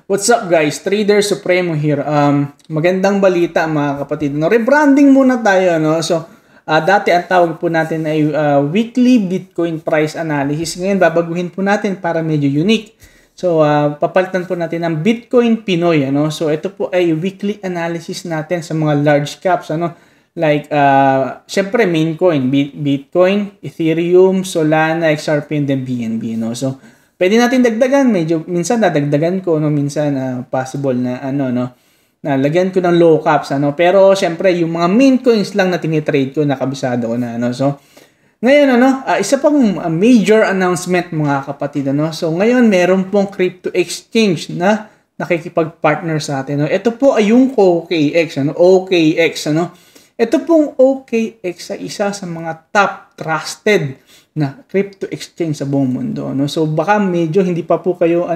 What's up guys? Trader Supremo here. Magandang balita mga kapatid. No, rebranding muna tayo, no. So, dati ang tawag po natin ay weekly Bitcoin price analysis. Ngayon babaguhin po natin para medyo unique. So, papalitan po natin ng Bitcoin Pinoy, ano. So, ito po ay weekly analysis natin sa mga large caps, ano. Like, syempre main coin, Bitcoin, Ethereum, Solana, XRP, and then BNB, no. So, pwede natin dagdagan, medyo minsan dadagdagan ko, no, minsan possible na ano, no, na lagyan ko ng low caps, ano, pero syempre yung mga main coins lang na tinitrade ko, nakabisado ko na, ano. So ngayon, ano, isa pang major announcement mga kapatid, ano. So ngayon meron pong crypto exchange na nakikipag-partner sa atin, no. Ito po ay yung OKX, ano, OKX, ano. Ito pong OKX ay isa sa mga top trusted na crypto exchange sa buong mundo, no? So baka medyo hindi pa po kayo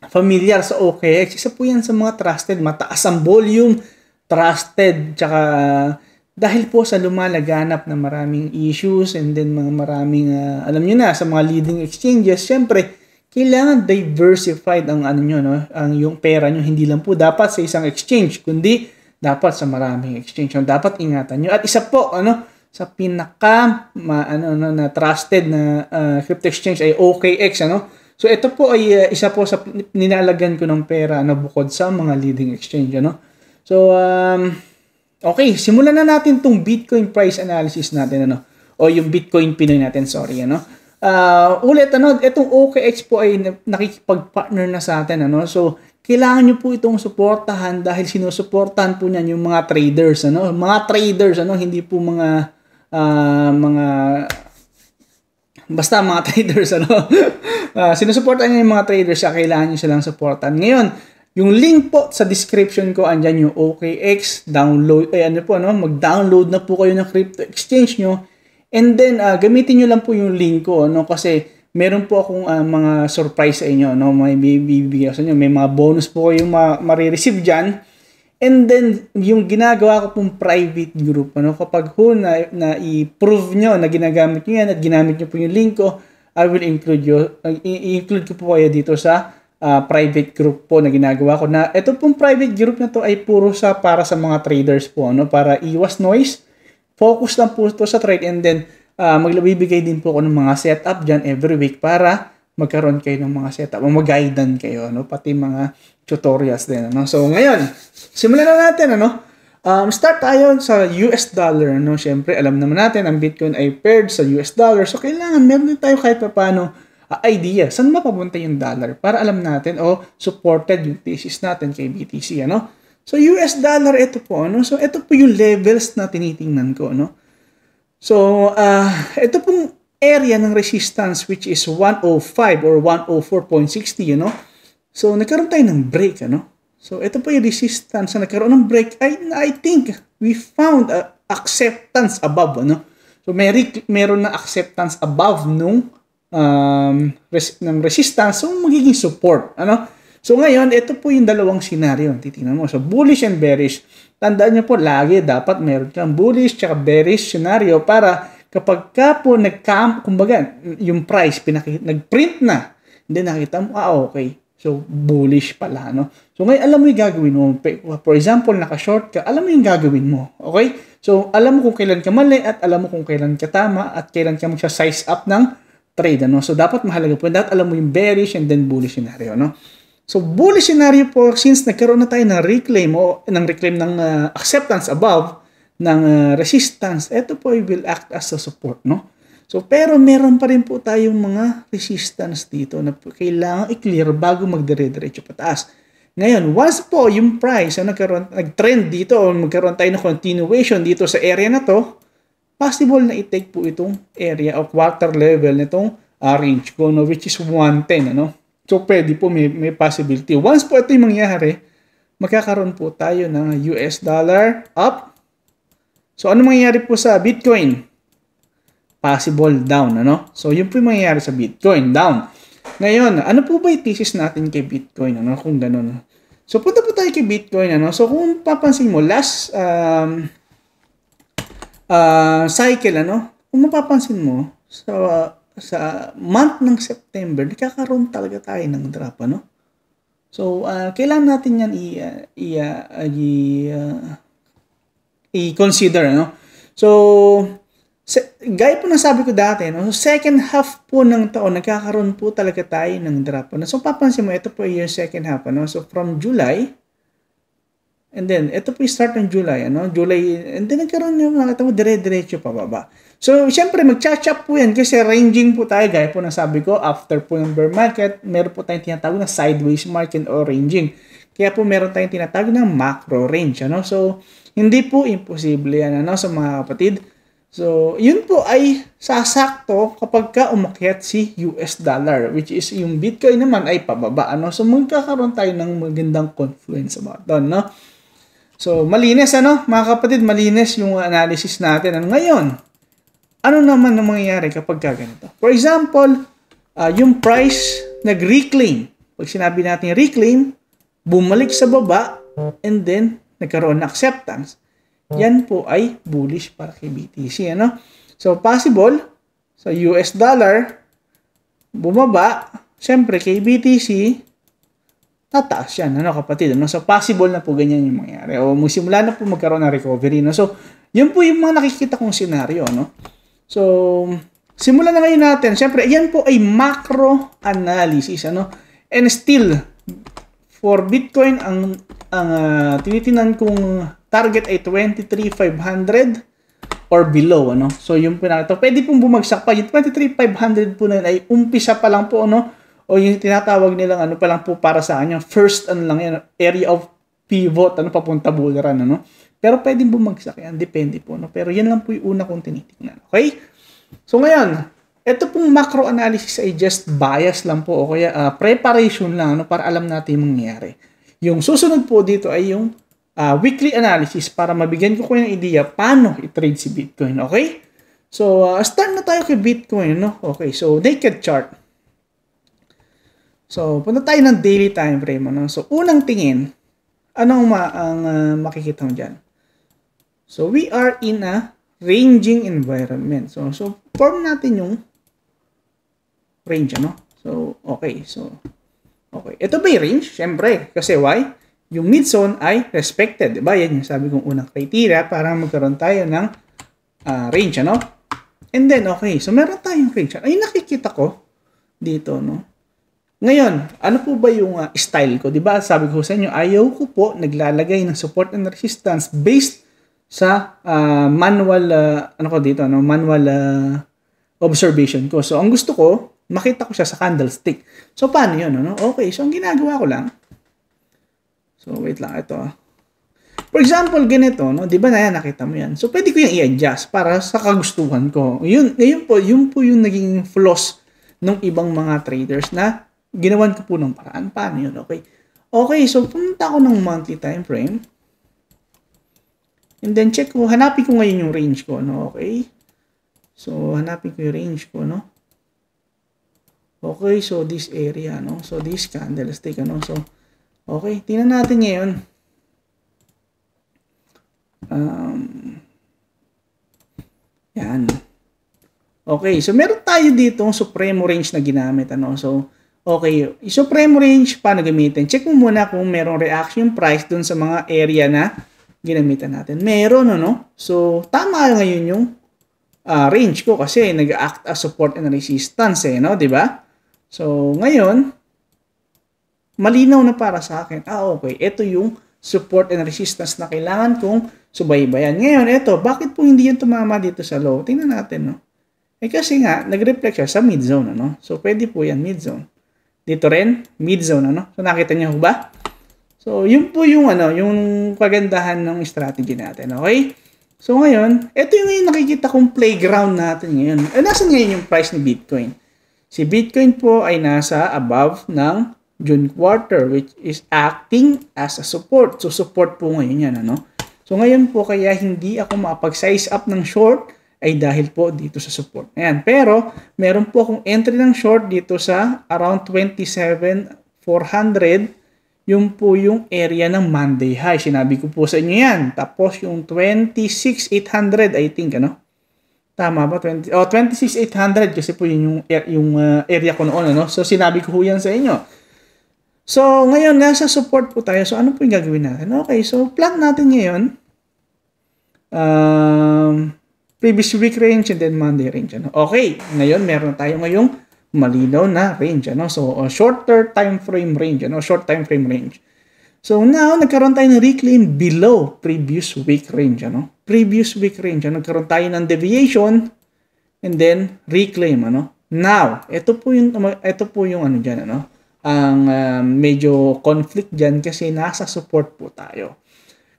familiar sa OKX. Isa po yan sa mga trusted, mataas ang volume, trusted, tsaka dahil po sa lumalaganap na maraming issues and then mga maraming alam niyo na sa mga leading exchanges, syempre kailangan diversified ang ano niyo, no? Ang yung pera niyo hindi lang po dapat sa isang exchange, kundi dapat sa maraming exchange. So, dapat ingatan niyo. At isa po sa pinaka na trusted na crypto exchange ay OKX, ano. So ito po ay isa po sa nilalagyan ko ng pera na bukod sa mga leading exchange, ano. So okay, simulan na natin tong Bitcoin price analysis natin, ano, o yung Bitcoin Pinoy natin, sorry, ano. Ulit, ano, itong OKX po ay nakikipag-partner na sa atin, ano. So kailangan nyo po itong suportahan dahil sinusuportahan po niyan yung mga traders, ano. Mga traders, ano, hindi po mga basta mga traders, ano. Sinusuportahan niyo yung mga traders, kailangan nyo silang suportahan. Ngayon, yung link po sa description ko, andyan yung OKX, download, mag-download na po kayo ng crypto exchange nyo. And then, gamitin nyo lang po yung link ko, no, kasi meron po akong mga surprise sa inyo, no, may bibigyan sa inyo, may mga bonus po kayong marireceive dyan. And then, yung ginagawa ko pong private group, ano, kapag na i-prove nyo na ginagamit nyo yan at ginamit nyo po yung link ko, I will include ko po kayo dito sa private group po na ginagawa ko. Na ito pong private group na to ay puro para sa mga traders po, ano, para iwas noise. Focus lang po ito sa trade, and then magbibigay din po ako ng mga setup dyan every week para magkaroon kayo ng mga setup o mag-guidan kayo, ano, pati mga tutorials din, ano. So ngayon, simulan na natin, ano. Start tayo sa US dollar, ano. Syempre, alam naman natin ang Bitcoin ay paired sa US dollar. So kailangan meron din tayo kahit paano idea saan mapapunta yung dollar para alam natin o supported yung thesis natin kay BTC, ano. So US dollar, ito po, ano. So ito po yung levels na tinitingnan ko, ano. So ito pong area ng resistance which is 105 or 104.60, you know. So nagkaroon tayo ng break, ano. So ito po yung resistance na nagkaroon ng break. I think we found acceptance above, ano. So meron na acceptance above nung ng resistance, so magiging support, ano. So ngayon, ito po yung dalawang scenario titingnan mo. So bullish and bearish. Tandaan niyo po, lagi dapat meron kang bullish tsaka bearish scenario para kapag ka po kumbaga, yung price nag-print na, hindi nakita mo, okay. So bullish pala, no. So ngayon, alam mo yung gagawin mo. For example, naka-short ka, alam mo yung gagawin mo. Okay? So alam mo kung kailan ka mali at alam mo kung kailan ka tama at kailan ka magsa-size up ng trade, ano. So dapat mahalaga po, dapat alam mo yung bearish and then bullish scenario, no. So, bullish scenario po, since nagkaroon na tayo ng reclaim ng acceptance above ng resistance, ito po will act as a support, no? So, pero meron pa rin po tayong mga resistance dito na kailangan i-clear bago magdire-diretso pataas. Ngayon, once po yung price nag-trend dito o magkaroon tayo ng continuation dito sa area na to, possible na i-take po itong area o quarter level nitong range ko, no, which is 110, ano? So, pwede po may possibility. Once po ito yung mangyari, magkakaroon po tayo ng US dollar up. So, ano mangyayari po sa Bitcoin? Possible down, ano? So, yun po yung mangyayari sa Bitcoin, down. Ngayon, ano po ba yung thesis natin kay Bitcoin, ano? Kung ganun. So, punta po tayo kay Bitcoin, ano? So, kung papansin mo, last cycle, ano? Kung mapapansin mo, so, sa month ng September, nagkakaroon talaga tayo ng drop, ano? So, kailangan natin yan i-consider, no? So, gaya po na sabi ko dati, no? So, second half po ng taon, nagkakaroon po talaga tayo ng drop, ano? So, papansin mo, ito po yung second half, ano? So, from July, and then, ito po yung start ng July, ano? July, and then nagkaroon yung nakita mo, dire-diretso pababa. So, syempre, mag-chop po yan kasi ranging po tayo, gaya po na sabi ko, after po ng bear market, meron po tayong tinatawag na sideways market or ranging. Kaya po meron tayong tinatawag na macro range, ano? So, hindi po imposible yan, ano, sa mga kapatid. So, yun po ay sasakto kapag ka umakyat si US dollar, which is yung Bitcoin naman ay pababa, ano? So, magkakaroon tayo ng magandang confluence about doon, no? So, malinis, ano? Mga kapatid, malinis yung analysis natin. Ano ngayon? Ano naman ang mangyayari kapag ganito? For example, yung price nag-reclaim. Pag sinabi natin reclaim, bumalik sa baba, and then nagkaroon ng acceptance. Yan po ay bullish para kay BTC. Ano? So, possible, sa US dollar, bumaba, syempre kay BTC, tataas yan, ano kapatid? Ano? So, possible na po ganyan yung mangyayari. O magsimula na po magkaroon ng recovery. No? So, yun po yung mga nakikita kong scenario. No? So, simulan na ngayon natin. Siyempre, yan po ay macro analysis, ano? And still, for Bitcoin, ang tinitingnan kong target ay 23,500 or below, ano? So, yung po na ito. Pwede pong bumagsak pa. Yung 23,500 po na ay umpisa pa lang po, ano? O yung tinatawag nilang ano pa lang po para sa kanya. First, ano lang yan, area of pivot, ano, papunta bullaran, ano? Pero pwedeng bumagsak yan, depende po. No? Pero yan lang po yung una kong tinitingnan. Okay? So ngayon, ito pong macro analysis ay just bias lang po o kaya preparation lang, no? Para alam natin yung mangyayari. Yung susunod po dito ay yung weekly analysis para mabigyan ko ng idea paano i-trade si Bitcoin. Okay? So, start na tayo kay Bitcoin. No? Okay, so naked chart. So, punta tayo ng daily time frame. No? So, unang tingin, anong makikita mo dyan? So, we are in a ranging environment. So form natin yung range, ano? So, okay. So, okay. Ito ba yung range? Siyempre. Kasi why? Yung mid-zone ay respected. Diba? Yan yung sabi kong unang criteria para magkaroon tayo ng range, ano? And then, okay. So, meron tayong range. Ay, nakikita ko dito, no? Ngayon, ano po ba yung style ko? Diba? Sabi ko sa inyo, ayaw ko po naglalagay ng support and resistance based sa manual manual observation ko. So, ang gusto ko, makita ko siya sa candlestick. So, paano yun? Ano? Okay, so ang ginagawa ko lang, so, wait lang, ito. For example, ganito, no? Di ba na yan, nakita mo yan? So, pwede ko yung i-adjust para sa kagustuhan ko. Yun po yung naging flaws ng ibang mga traders na ginawan ko po ng paraan. Paano yun? Okay. Okay, so punta ko ng monthly time frame. And then check ko, hanapin ko ngayon yung range ko, no? Okay. So, hanapin ko yung range ko, no? Okay, so this area, no? So, this candlestick, ano? So, okay, tingnan natin ngayon. Yan. Okay, so meron tayo dito ang supremo range na ginamit, ano? So, okay, supremo range, paano gamitin? Check mo muna kung merong reaction price dun sa mga area na ginamitan natin. Meron, ano? So, tama ngayon yung range ko kasi nag-act as support and resistance, no? Diba? So, ngayon, malinaw na para sa akin. Okay, ito yung support and resistance na kailangan kong subaybayan. Ngayon, ito, bakit po hindi yan tumama dito sa low? Tingnan natin, no? Kasi nga, nag-reflect siya sa mid-zone, ano? So, pwede po yan, mid-zone. Dito rin, mid-zone, ano? So, nakita niyo ba? So, yun po yung yung kagandahan ng strategy natin, okay? So, ngayon, ito yung nakikita kong playground natin ngayon. Nasaan ngayon yung price ni Bitcoin? Si Bitcoin po ay nasa above ng June quarter, which is acting as a support. So, support po ngayon yan, ano? So, ngayon po, kaya hindi ako makapag-size up ng short ay dahil po dito sa support. Ayan. Pero, meron po akong entry ng short dito sa around 27,400. Yung po yung area ng Monday high. Sinabi ko po sa inyo yan. Tapos yung 26,800, I think, ano? Tama ba? 26,800 kasi po yun yung area ko noon, ano? So, sinabi ko po yan sa inyo. So, ngayon, nasa support po tayo. So, ano po yung gagawin natin? Okay, so, plot natin ngayon. Previous week range and then Monday range. Ano? Okay, ngayon, meron tayo ngayong malinaw na range. Ano? So, shorter time frame range. Ano? Short time frame range. So, now, nagkaroon tayo ng reclaim below previous week range. Ano? Previous week range. Ano? Nagkaroon tayo ng deviation and then reclaim. Ano? Now, ito po yung ano dyan, ano? Ang medyo conflict dyan kasi nasa support po tayo.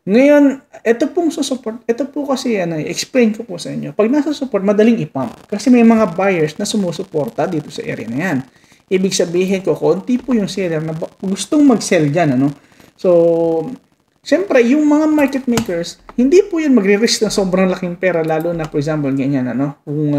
Ngayon, ito pong support, ito po kasi explain ko po sa inyo. Pag nasa support, madaling ipump kasi may mga buyers na sumusuporta dito sa area na yan. Ibig sabihin ko, konti po yung seller na gustong mag-sell dyan. Ano? So, siyempre, yung mga market makers, hindi po yan magre-risk na sobrang laking pera, lalo na, for example, ganyan, ano? Kung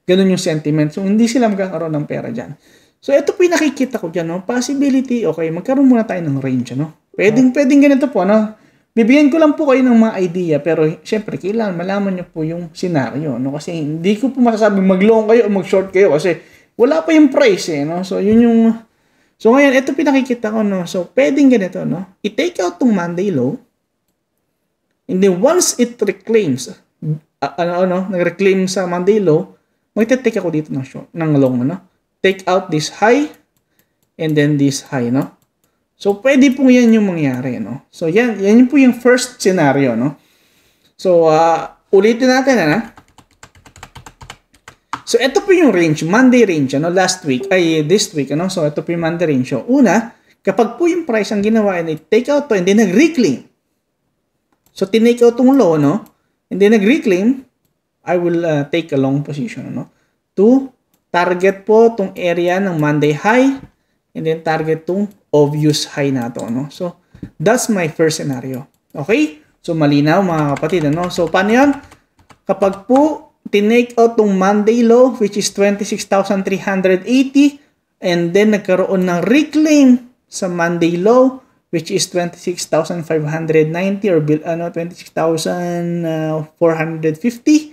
ganun yung sentiment. So, hindi sila magkakaroon ng pera dyan. So, ito po yung nakikita ko dyan, no? Possibility, okay, magkaroon muna tayo ng range, ano? Pwedeng ganito po, ano? Bibigyan ko lang po kayo ng mga idea, pero syempre, kailangan malaman nyo po yung scenario, no? Kasi hindi ko po masasabing mag-long kayo o mag-short kayo kasi wala pa yung price, eh, no? So, yun yung... So, ngayon, ito pinakikita ko, no? So, pwedeng ganito, no? I-take out tong Monday low, and then once it reclaims, nag-reclaim sa Monday low, magte-take ako dito ng short, ng long, no? Take out this high and then this high, no? So, pwede po yan yung mangyari, no? So, yan po yung first scenario, no? So, ulitin natin, ano? So, ito po yung range, Monday range, ano? This week, ano? So, ito po yung Monday range. So, una, kapag po yung price ang ginawa, and take out to, and then nag-reclaim. So, tinake out tong low, no? And then nag-reclaim, I will take a long position, no? To target po tong area ng Monday high and then target tong obvious high na to, no? So, that's my first scenario. Okay? So, malinaw mga kapatid, ano? So, paano yan? Kapag po tinake out tong Monday low, which is 26,380, and then nagkaroon ng reclaim sa Monday low, which is 26,590 or 26,450,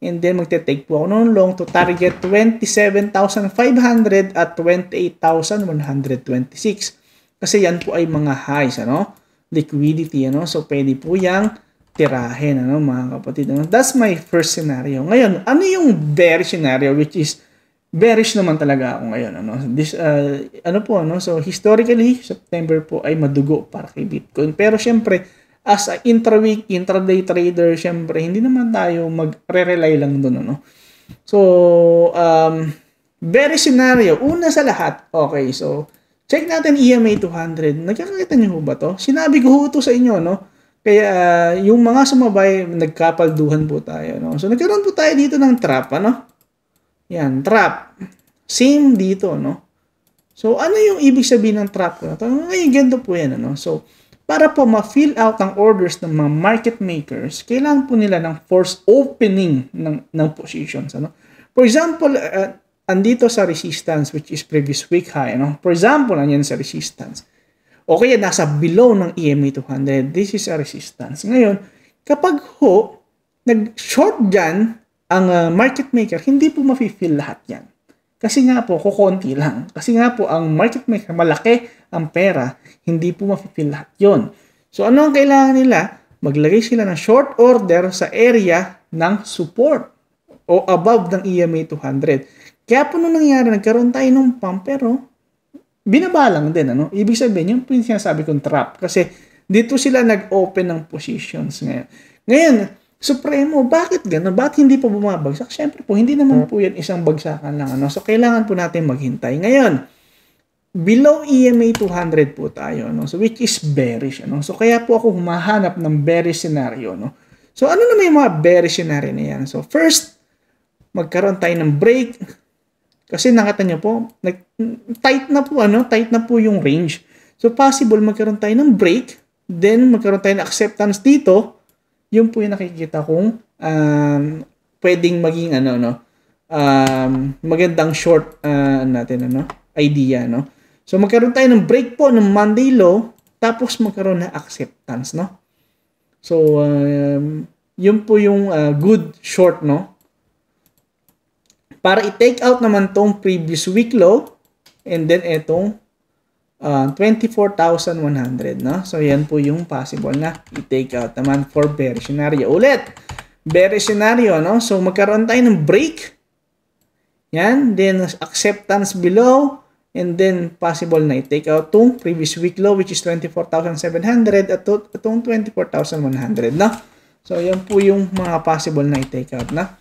and then magte-take po ako ng long to target 27,500 at 28,126. Kasi yan po ay mga highs, ano? Liquidity, ano? So, pwede po yang tirahin, ano, mga kapatid. Ano? That's my first scenario. Ngayon, ano yung bearish scenario, which is bearish naman talaga ako ngayon, ano? This, ano? So, historically, September po ay madugo para kay Bitcoin. Pero, syempre, as a intraweek, intraday trader, syempre, hindi naman tayo magre-rely lang doon, ano? So, bearish scenario. Una sa lahat, okay, so, check natin EMA 200. Nagkakita niyo ba to? Sinabi ko ho ito sa inyo, no? Kaya, yung mga sumabay, nagkapalduhan po tayo, no? So, nagkaroon po tayo dito ng trap, ano? Yan, trap. Same dito, no? So, ano yung ibig sabihin ng trap ko? Ngayon, ganito po yan, ano? So, para po ma-fill out ang orders ng mga market makers, kailangan po nila ng force opening ng positions. Ano? For example, andito sa resistance, which is previous week high. Ano? For example, andyan sa resistance. O kaya nasa below ng EMA 200. This is a resistance. Ngayon, kapag nag-short dyan ang market maker, hindi po ma-fill lahat yan. Kasi nga po, kukonti lang. Kasi nga po, ang market maker, malaki ang pera, hindi po ma-fill lahat yun. So, ano ang kailangan nila? Maglagay sila ng short order sa area ng support o above ng EMA 200. Kaya po nung nangyari, nagkaroon tayo ng pump, pero binabalang din, ano? Ibig sabihin, yung po yung sinasabi kong trap. Kasi dito sila nag-open ng positions ngayon. Ngayon, Supremo, bakit gano'n? Bakit hindi pa bumabagsak? Siyempre po, hindi naman po yan isang bagsakan lang. Ano? So, kailangan po natin maghintay. Ngayon, below EMA 200 po tayo. No? So, which is bearish. Ano? So, kaya po ako humahanap ng bearish scenario. No? So, ano naman yung mga bearish scenario na yan? So, first, magkaroon tayo ng break. Kasi nakita nyo po, tight na po yung range. So, possible magkaroon tayo ng break. Then, magkaroon tayo ng acceptance dito. Yung po yung nakikita kong pwedeng maging magandang short idea, no? So magkaroon tayo ng break po ng Monday low, tapos magkaroon ng acceptance, no? So yun po yung good short, no? para i-take out naman tong previous week low and then etong 24,100, no? So, yan po yung possible na i-take out naman for bearish scenario. Ulit, bearish scenario, no? So, magkaroon tayo ng break. Yan, then acceptance below, and then possible na i-take out tong previous week low, which is 24,700 at itong 24,100, no? So, yan po yung mga possible na i-take out na.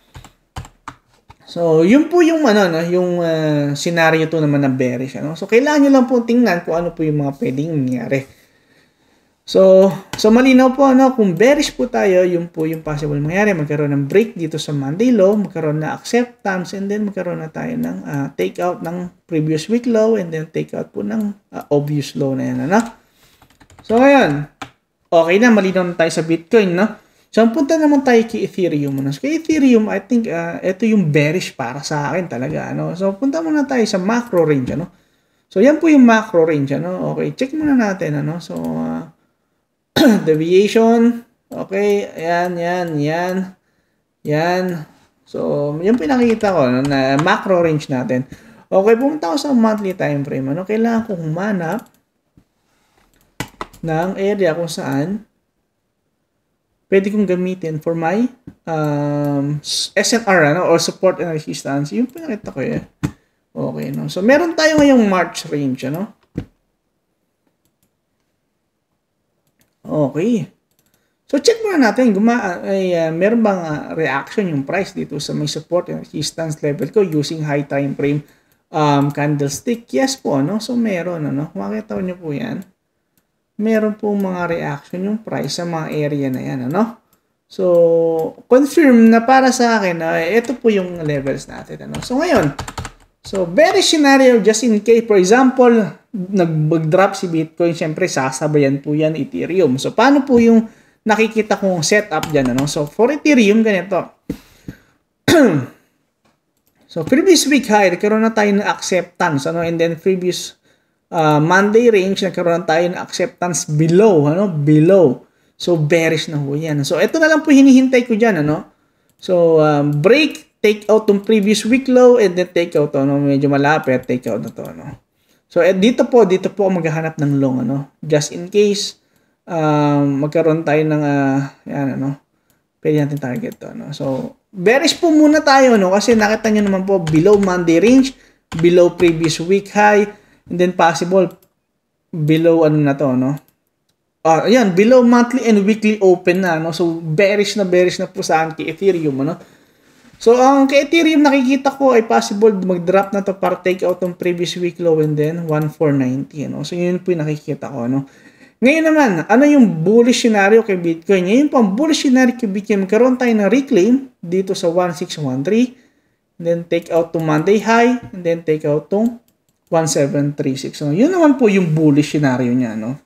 So, yun po yung yung scenario to naman na bearish, ano. So, kailangan nyo lang po tingnan kung ano po yung mga pwedeng mangyari. So malinaw po, ano, kung bearish po tayo, yun po yung possible mangyari. Magkaroon ng break dito sa Monday low, magkaroon na acceptance, and then magkaroon na tayo ng take out ng previous week low, and then take out po ng obvious low na yan, ano. So, ngayon, okay na, malinaw na tayo sa Bitcoin, no. So, punta naman tayo kay Ethereum. Ano? So, kay Ethereum, I think, ito yung bearish para sa akin talaga. Ano? So, punta muna tayo sa macro range. Ano? So, yan po yung macro range. Ano? Okay, check muna natin. Ano? So, deviation. Okay, yan. So, yung pinakita ko, ano, na macro range natin. Okay, pumunta ko sa monthly time frame. Ano? Kailangan kong humanap ng area kung saan pwede kong gamitin for my SNR, ano, or support and resistance. Yung pinakita ko eh. Okay, no? So, meron tayo ngayong March range, ano? Okay. So, check muna natin. Meron bang reaction yung price dito sa may support and resistance level ko using high time frame candlestick? Yes po, no? So, meron, ano? Makita nyo po yan. Meron po mga reaction yung price sa mga area na yan, ano? So, confirm na para sa akin na ito po yung levels natin, ano? So, ngayon, bearish scenario, just in case, for example, nag-drop si Bitcoin, syempre, sasabayan po yan Ethereum. So, paano po yung nakikita kong setup dyan, ano? So, for Ethereum, ganito. So, previous week high, nagkaroon na tayo ng acceptance, ano? And then, previous Monday range, nagkaroon tayo ng acceptance below, ano? Below. So, bearish na ho yan. So, ito na lang po hinihintay ko dyan, ano? So, break, take out tong previous week low, and then take out, ano? Medyo malapit, take out na to, ano? So, dito po ako maghahanap ng long, ano? Just in case, magkaroon tayo ng, yan, ano? Pwede natin target to, ano? So, bearish po muna tayo, no? Kasi nakita nyo naman po, below Monday range, below previous week high, and then possible below ano na to, no? Ayan, below monthly and weekly open na, no? So, bearish na po saan kay Ethereum, ano? So, ang kay Ethereum nakikita ko ay possible mag-drop na to para take out ng previous week low and then 1490, ano? So, yun po yung nakikita ko, ano? Ngayon naman, ano yung bullish scenario kay Bitcoin? Ngayon po, ang bullish scenario kay Bitcoin, magkaroon tayo ng reclaim dito sa 1613, and then take out to Monday high, and then take out tong 1736. So, yun naman po yung bullish scenario niya, no?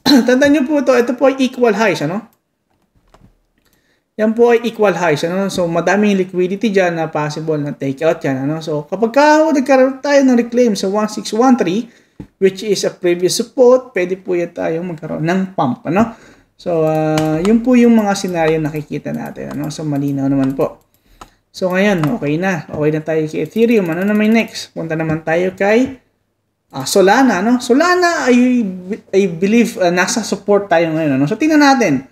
Tandaan nyo po ito po ay equal highs, ano? Yan po ay equal highs, ano? So, madaming liquidity dyan na possible na take out yan, ano? So, kapag nagkaroon tayo ng reclaim sa 1613, which is a previous support, pwede po yan tayong magkaroon ng pump, ano? So, yun po yung mga scenario nakikita natin, ano? So, malinaw naman po. So, ngayon, okay na. Okay na tayo kay Ethereum. Ano naman next? Punta naman tayo kay Solana, no? Solana, I believe, nasa support tayo ngayon, ano? So, tingnan natin.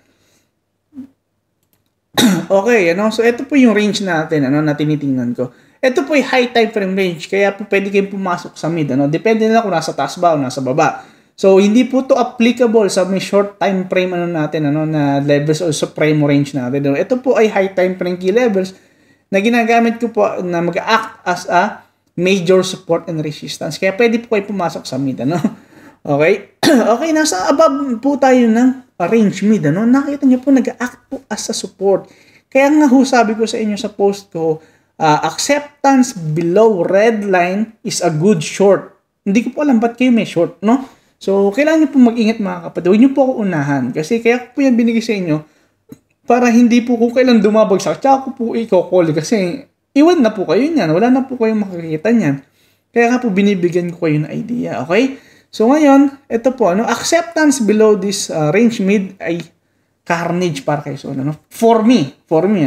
Okay, ano? So, ito po yung range natin, ano, na tinitingnan ko. Ito po yung high time frame range, kaya po pwede kayong pumasok sa mid, ano? Depende na kung nasa taas ba o nasa baba. So, hindi po to applicable sa may short time frame, ano natin, ano, na levels o supreme range natin. Ano? Ito po ay high time frame key levels na ginagamit ko po na mag-act as a major support and resistance. Kaya pwede po kayo pumasok sa mid, ano? Okay? Okay, nasa above po tayo ng range mid, ano? Nakita niyo po, nag-act po as a support. Kaya nga ho, sabi ko sa inyo sa post ko, acceptance below red line is a good short. Hindi ko po alam ba't kayo may short, no? So, kailangan niyo po mag-ingat mga kapatid. Huwag niyo po ako unahan. Kasi kaya po yan binigay sa inyo para hindi po kung kailan dumabagsak, tsaka ko po i-call kasi iwan na po kayo niyan. Wala na po kayong makikita niyan. Kaya nga po binibigyan ko kayo ng idea. Okay? So ngayon, ito po, ano, acceptance below this range mid ay carnage para kay Solana. For me,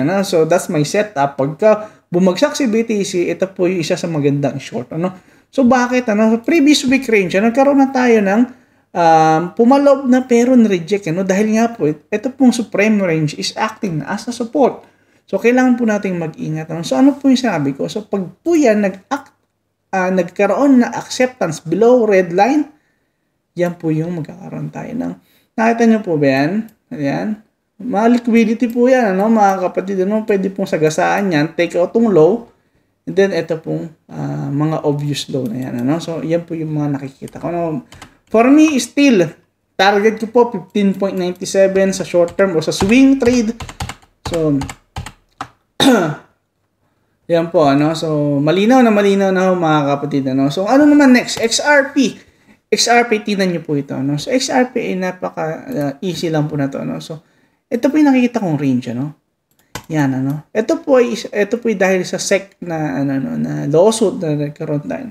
ano? So that's my setup. Pagka bumagsak si BTC, ito po yung isa sa magandang short, ano. So bakit, ano, previous week range, nagkaroon na tayo ng pumalob na pero na-reject, ano, dahil nga po, ito pong supreme range is acting as a support. So kailangan po nating mag-ingat, ano. So ano po yung sabi ko? So pag po yan nagkaroon na acceptance below red line, yan po yung magkakaroon tayo ng, nakita nyo po ba yan? Ayan. Mga liquidity po yan, ano, mga kapatid, ano, pwede pong sagasaan yan, take out tong low, and then ito pong mga obvious low na yan, ano. So yan po yung mga nakikita ko. Ano, for me, still, target ko po 15.97 sa short term o sa swing trade. So, yan po, ano. So, malinaw na mga kapatid, ano. So, ano naman next? XRP. XRP, tingnan nyo po ito, ano. So, XRP ay napaka-easy lang po na to, ano. So, ito po yung nakikita kong range, ano. Yan, ano. Ito po ay dahil sa SEC na, na lawsuit na nagkaroon tayo,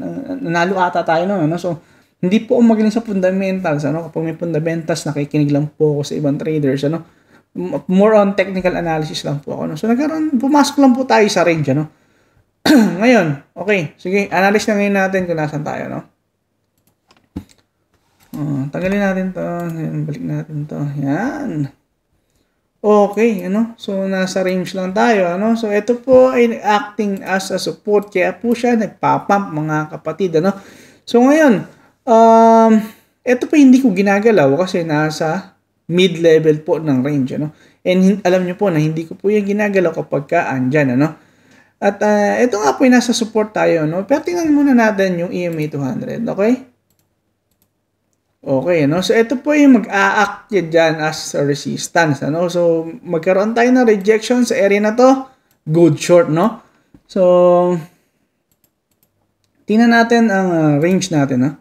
nanalo ata tayo, ano. So, hindi po ako magaling sa fundamentals, ano. Kapag may fundamentals, nakikinig lang po ako sa ibang traders, ano. More on technical analysis lang po ako, no. So, pumasok lang po tayo sa range, ano. Ngayon, okay, sige, analyze na ngayon natin kung nasan tayo, no. Tanggalin natin to, balik natin to, yan. Okay, ano, so nasa range lang tayo, ano. So, ito po ay acting as a support, kaya po siya nagpapump, mga kapatid, ano. So, ngayon, ito po hindi ko ginagalaw kasi nasa mid-level po ng range, ano. And alam nyo po na hindi ko po yung ginagalaw kapag andyan, ano. At ito nga po yung nasa support tayo, no? Pero tingnan muna natin yung EMA 200, okay? Okay, no? So ito po yung mag-a-act dyan as a resistance, ano? So magkaroon tayo ng rejection sa area na to, good short, no? So tingnan natin ang range natin, no?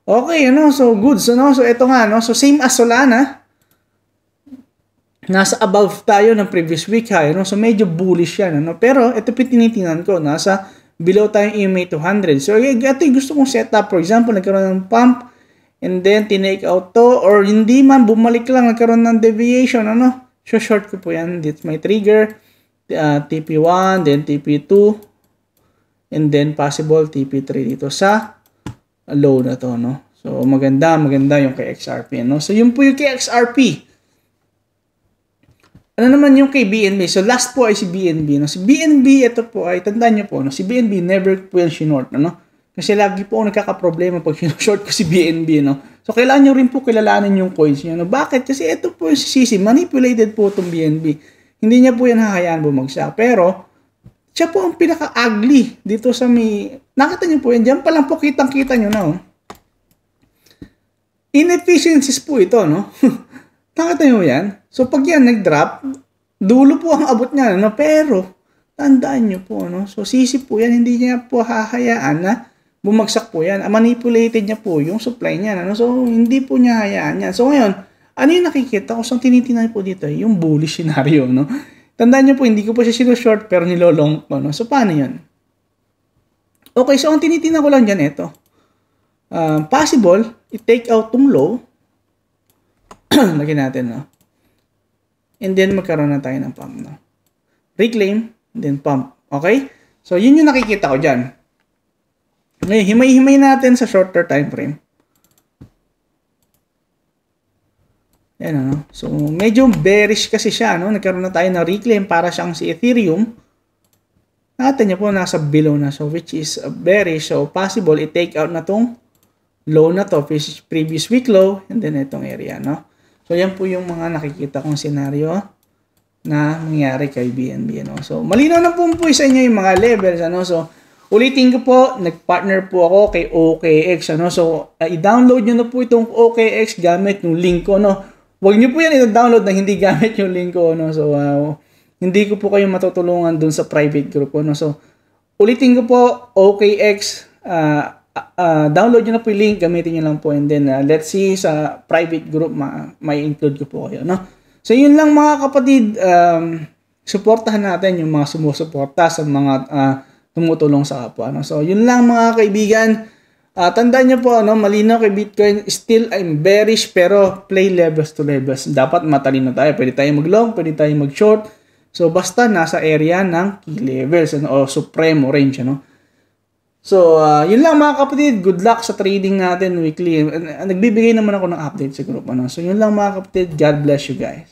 Okay, ano? So good, so no? So ito nga, no? So same as Solana, nasa above tayo ng previous week high, no? So medyo bullish yan, ano? Pero ito po tinitingnan ko, nasa below tayong EMA 200. So ito yung gusto kong setup. For example, nagkaroon ng pump and then tinake out to, or hindi man, bumalik lang, nagkaroon ng deviation, ano? So short ko po yan. That's my trigger. TP1, then TP2, and then possible TP3 dito sa low na to, no? So maganda yung kay XRP, no? So yun po yung kay XRP. Ano naman yung kay BNB? So, last po ay si BNB, no? Si BNB, ito po ay, tandaan nyo po, no? Si BNB never po yan sinort, no? Kasi lagi po ako nagkakaproblema pag sinort ko si BNB, no? So, kailangan nyo rin po kilalanin yung coins nyo, no? Bakit? Kasi ito po yung CC, manipulated po itong BNB. Hindi niya po yan hahayaan bumagsak. Pero, siya po ang pinaka-ugly dito sa may, nakita nyo po yan, dyan pa lang po kitang-kita nyo na, oh. Inefficiencies po ito, no? Nakita nyo yan? So, pag yan nag-drop, dulo po ang abot niya, no? Pero, tandaan nyo po, no? So, sisi po yan, hindi niya po hahayaan na bumagsak po yan. Manipulated niya po yung supply niya, no? So, hindi po niya hayaan yan. So, ngayon, ano yung nakikita ko? So, tinitingnan po dito, yung bullish scenario, no? Tandaan nyo po, hindi ko po siya sino-short, pero nilolong ko, no? So, paano yun? Okay, so, ang tinitingnan ko lang dyan, ito. Possible, i-take out tong low, lagyan natin, no? And then, magkaroon na tayo ng pump, no? Reclaim, then pump. Okay? So, yun yung nakikita ko dyan. Ngayon, himay-himay natin sa shorter time frame. Yan, ano? So, medyo bearish kasi siya, no? Nagkaroon na tayo ng reclaim para siyang si Ethereum. Natin niya po, nasa below na. So, which is bearish. So, possible, i-take out na tong low na to, previous week low, and then itong area, no? So, yan po yung mga nakikita kong senaryo na mangyari kay BNB, no? So, malinaw na po sa inyo yung mga levels, ano? So, ulitin ko po, nag-partner po ako kay OKX, ano? So, i-download nyo na po itong OKX gamit yung link ko, no? Huwag nyo po yan i-download na hindi gamit yung link ko, no? So, hindi ko po kayo matutulungan dun sa private group ko, no? So, ulitin ko po, OKX, download nyo na po yung link, gamitin nyo lang po, and then let's see sa private group, may include ko po kayo, no? So, yun lang mga kapatid, supportahan natin yung mga sumusuporta sa mga tumutulong sa kapwa, no? So, yun lang mga kaibigan, tandaan nyo po, no, malinaw kay Bitcoin, still I'm bearish, pero play levels to levels, dapat matalino tayo, pwede tayo mag-long, pwede tayo mag-short, So, basta nasa area ng key levels o supremo range, ano? So, yun lang mga kapatid. Good luck sa trading natin weekly. Nagbibigay naman ako ng update sa group, ano? So, yun lang mga kapatid. God bless you guys.